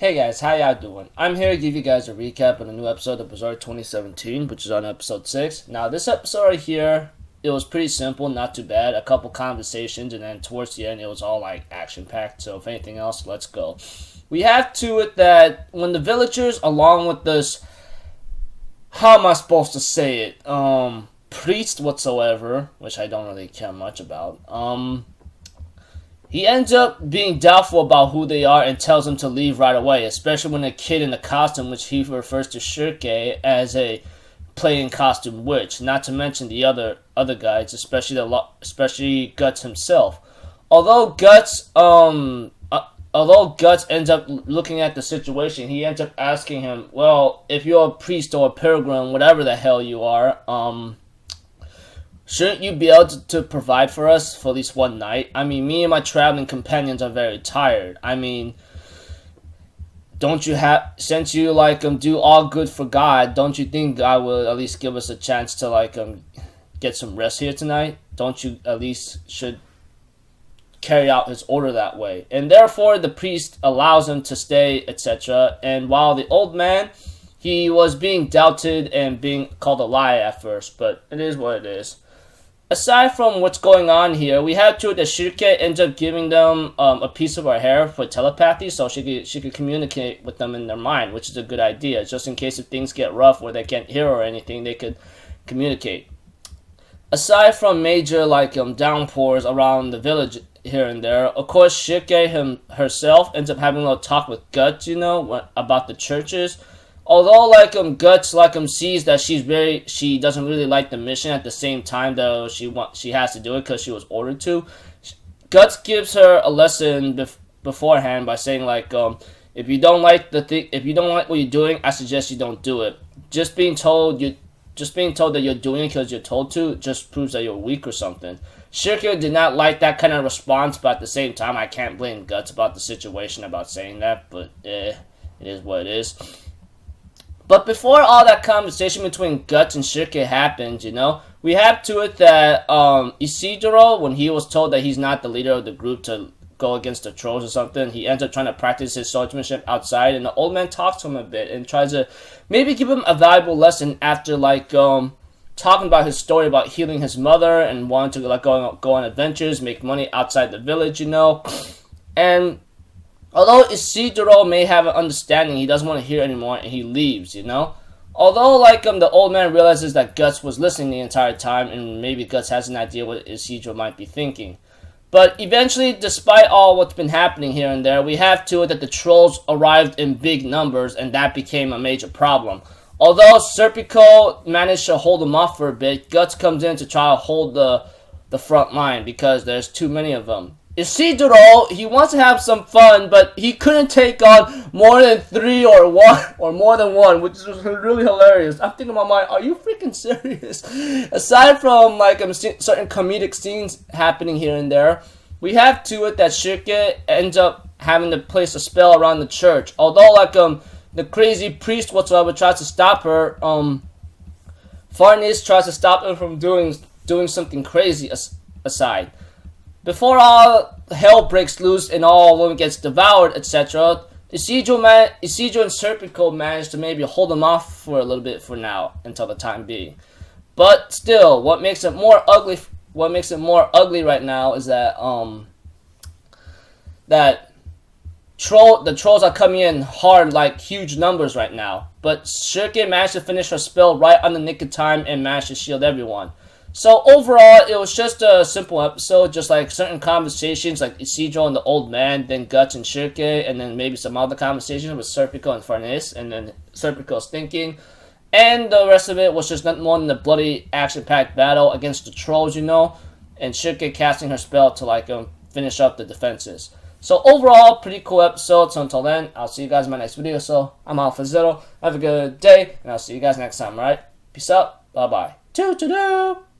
Hey guys, how y'all doing? I'm here to give you guys a recap on a new episode of Berserk 2017, which is on episode 6. Now, this episode right here, it was pretty simple, not too bad. A couple conversations, and then towards the end, it was all like action-packed. So, if anything else, let's go. We have to it that when the villagers, along with this, how am I supposed to say it? Priest whatsoever, which I don't really care much about. He ends up being doubtful about who they are and tells them to leave right away, especially when a kid in a costume, which he refers to Shirke as a playing costume witch, not to mention the other guys, especially Guts himself. Although Guts ends up looking at the situation, he ends up asking him, well, if you're a priest or a pilgrim, whatever the hell you are, shouldn't you be able to provide for us for at least one night? I mean, me and my traveling companions are very tired. I mean, don't you have, since you do all good for God, don't you think God will at least give us a chance to get some rest here tonight? Don't you at least should carry out his order that way? And therefore the priest allows him to stay, etc. And while the old man, he was being doubted and being called a liar at first, but it is what it is. Aside from what's going on here, we have to that Shirke ends up giving them a piece of her hair for telepathy, so she could communicate with them in their mind, which is a good idea. Just in case if things get rough where they can't hear or anything, they could communicate. Aside from major downpours around the village here and there, of course Shirke herself ends up having a little talk with Guts, about the churches. Although Guts sees that she doesn't really like the mission, at the same time though she has to do it because she was ordered to. Guts gives her a lesson beforehand by saying if you don't like what you're doing, I suggest you don't do it. Just being told that you're doing it because you're told to just proves that you're weak or something. Shirke did not like that kind of response, but at the same time I can't blame Guts about the situation about saying that, but it is what it is. But before all that conversation between Guts and Shirke happened, we have to it that Ysidro, when he was told that he's not the leader of the group to go against the trolls or something, he ends up trying to practice his swordsmanship outside, and the old man talks to him a bit and tries to maybe give him a valuable lesson after talking about his story about healing his mother and wanting to go on adventures, make money outside the village, And although Ysidro may have an understanding, he doesn't want to hear anymore and he leaves, Although, the old man realizes that Guts was listening the entire time and maybe Guts has an idea what Ysidro might be thinking. But eventually, despite all what's been happening here and there, we have to it that the trolls arrived in big numbers and that became a major problem. Although Serpico managed to hold them off for a bit, Guts comes in to try to hold the front line because there's too many of them. Ysidro, he wants to have some fun, but he couldn't take on more than 3 or more than one, which is really hilarious. I'm thinking in my mind, are you freaking serious? Aside from certain comedic scenes happening here and there, we have to it that Shirke ends up having to place a spell around the church. Although the crazy priest whatsoever tries to stop her, Farnes tries to stop him from doing something crazy aside. Before all hell breaks loose and all women gets devoured, etc., Ysidro and Serpico managed to maybe hold them off for a little bit for now, until the time being. But still, what makes it more ugly right now is that the trolls are coming in hard, huge numbers right now. But Shirke managed to finish her spell right on the nick of time and managed to shield everyone. So overall, it was just a simple episode, just certain conversations like Ysidro and the old man, then Guts and Shirke, and then maybe some other conversations with Serpico and Farnes, and then Serpico's thinking. And the rest of it was just nothing more than a bloody action-packed battle against the trolls, and Shirke casting her spell to finish up the defenses. So overall, pretty cool episode. So until then, I'll see you guys in my next video. So I'm out for Ysidro. Have a good day, and I'll see you guys next time, alright? Peace out. Bye-bye. Toodaloo!